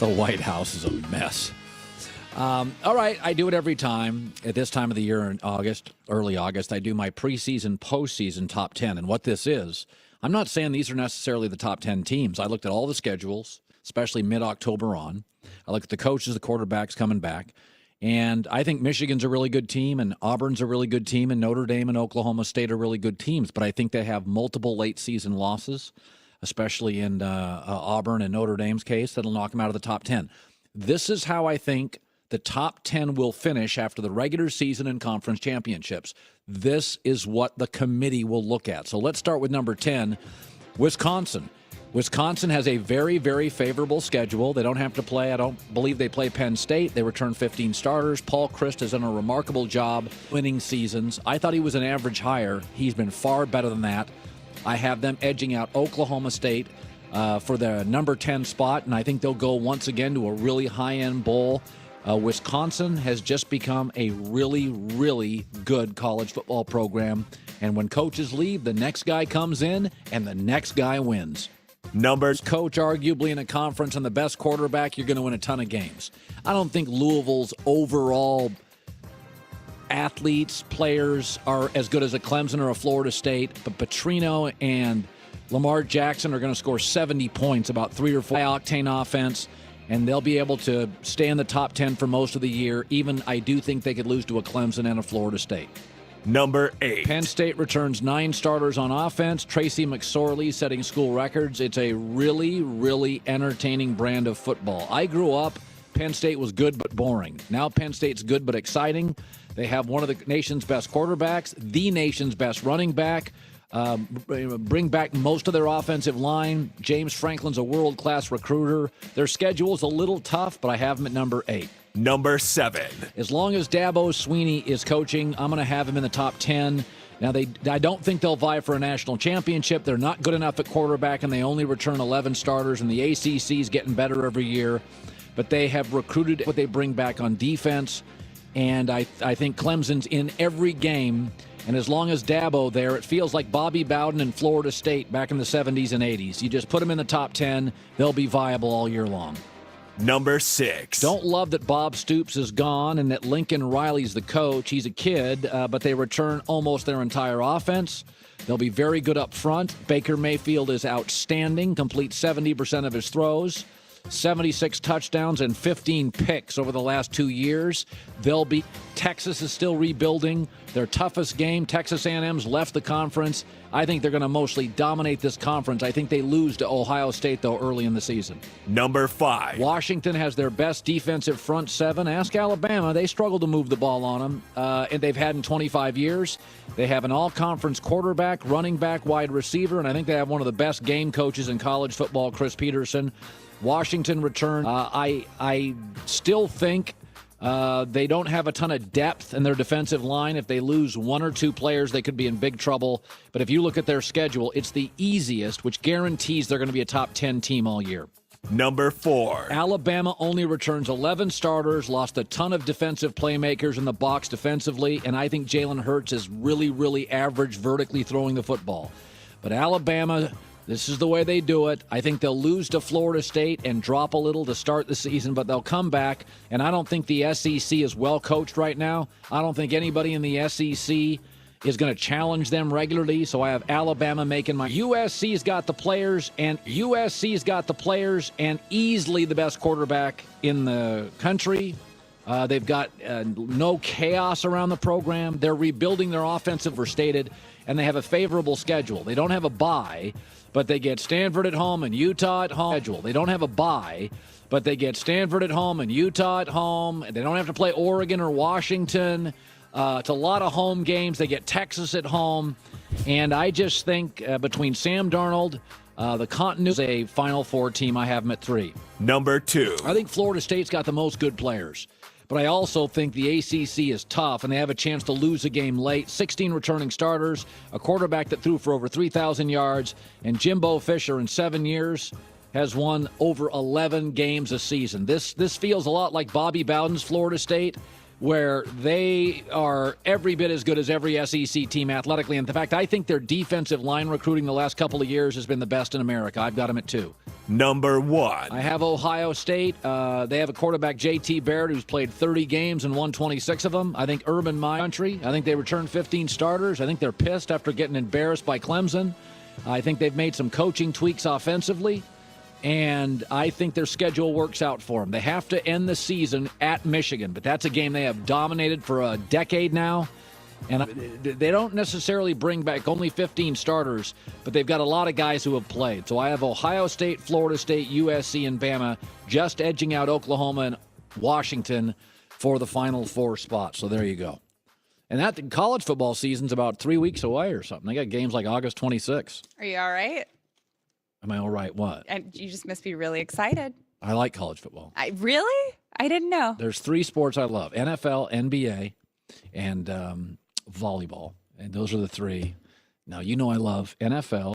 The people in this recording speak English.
The White House is a mess. All right, I do it every time. At this time of the year in August, early August, I do my preseason, postseason top 10. And what this is, I'm not saying these are necessarily the top 10 teams. I looked at all the schedules, especially mid-October on. I looked at the coaches, the quarterbacks coming back. And I think Michigan's a really good team, and Auburn's a really good team, and Notre Dame and Oklahoma State are really good teams. But I think they have multiple late-season losses, especially in Auburn and Notre Dame's case, that'll knock them out of the top 10. This is how I think the top 10 will finish after the regular season and conference championships. This is what the committee will look at. So let's start with number 10, Wisconsin. Wisconsin has a very, very favorable schedule. They don't have to play. I don't believe they play Penn State. They return 15 starters. Paul Chryst has done a remarkable job winning seasons. I thought he was an average hire. He's been far better than that. I have them edging out Oklahoma State for the number 10 spot, and I think they'll go once again to a really high-end bowl. Wisconsin has just become a really, really good college football program, and when coaches leave, the next guy comes in, and the next guy wins. Numbers. Coach, arguably in a conference, and the best quarterback, you're going to win a ton of games. I don't think Louisville's overall athletes, players are as good as a Clemson or a Florida State, but Petrino and Lamar Jackson are going to score 70 points, about 3 or 4 high-octane offense, and they'll be able to stay in the top 10 for most of the year. Even I do think they could lose to a Clemson and a Florida State. Number 8. Penn State returns 9 starters on offense. Tracy McSorley setting school records. It's a really, really entertaining brand of football. I grew up, Penn State was good but boring. Now Penn State's good but exciting. They have one of the nation's best quarterbacks, the nation's best running back. Bring back most of their offensive line. James Franklin's a world-class recruiter. Their schedule's a little tough, but I have them at number 8. Number 7. As long as Dabo Swinney is coaching, I'm going to have him in the top 10. Now, I don't think they'll vie for a national championship. They're not good enough at quarterback, and they only return 11 starters, and the ACC is getting better every year. But they have recruited what they bring back on defense, and I think Clemson's in every game. And as long as Dabo there, it feels like Bobby Bowden and Florida State back in the 70s and 80s. You just put them in the top 10, they'll be viable all year long. Number 6. Don't love that Bob Stoops is gone and that Lincoln Riley's the coach. He's a kid, but they return almost their entire offense. They'll be very good up front. Baker Mayfield is outstanding, completes 70% of his throws. 76 touchdowns and 15 picks over the last 2 years. Texas is still rebuilding. Their toughest game, Texas A&M's left the conference. I think they're going to mostly dominate this conference. I think they lose to Ohio State, though, early in the season. Number 5. Washington has their best defensive front 7. Ask Alabama. They struggle to move the ball on them, and they've had in 25 years. They have an all-conference quarterback, running back, wide receiver, and I think they have one of the best game coaches in college football, Chris Peterson. Washington return. I still think they don't have a ton of depth in their defensive line. If they lose 1 or 2 players, they could be in big trouble. But if you look at their schedule, it's the easiest, which guarantees they're going to be a top 10 team all year. Number 4. Alabama only returns 11 starters, lost a ton of defensive playmakers in the box defensively, and I think Jalen Hurts is really, really average vertically throwing the football. But Alabama, this is the way they do it. I think they'll lose to Florida State and drop a little to start the season, but they'll come back. And I don't think the SEC is well coached right now. I don't think anybody in the SEC is going to challenge them regularly. So I have Alabama making my USC's got the players, and easily the best quarterback in the country. They've got no chaos around the program. They're rebuilding their offensive, overstated, and they have a favorable schedule. They don't have a bye, but they get Stanford at home and Utah at home. They don't have a bye, but they get Stanford at home and Utah at home. They don't have to play Oregon or Washington. It's a lot of home games. They get Texas at home. And I just think between Sam Darnold, the continuity, a Final Four team, I have them at 3. Number 2. I think Florida State's got the most good players. But I also think the ACC is tough, and they have a chance to lose a game late. 16 returning starters, a quarterback that threw for over 3,000 yards, and Jimbo Fisher in 7 years has won over 11 games a season. This feels a lot like Bobby Bowden's Florida State, where they are every bit as good as every SEC team athletically. And in fact, I think their defensive line recruiting the last couple of years has been the best in America. I've got them at 2. Number 1. I have Ohio State. They have a quarterback, J.T. Barrett, who's played 30 games and won 26 of them. I think Urban Meyer country. I think they returned 15 starters. I think they're pissed after getting embarrassed by Clemson. I think they've made some coaching tweaks offensively, and I think their schedule works out for them. They have to end the season at Michigan, but that's a game they have dominated for a decade now. And they don't necessarily bring back only 15 starters, but they've got a lot of guys who have played. So I have Ohio State, Florida State, USC, and Bama just edging out Oklahoma and Washington for the Final Four spot. So there you go. And that college football season's about 3 weeks away or something. They got games like August 26th. Are you all right? Am I all right? What? And you just must be really excited. I like college football. Really? I didn't know. There's 3 sports I love: NFL, NBA, and volleyball. And those are the 3. Now, you know I love NFL.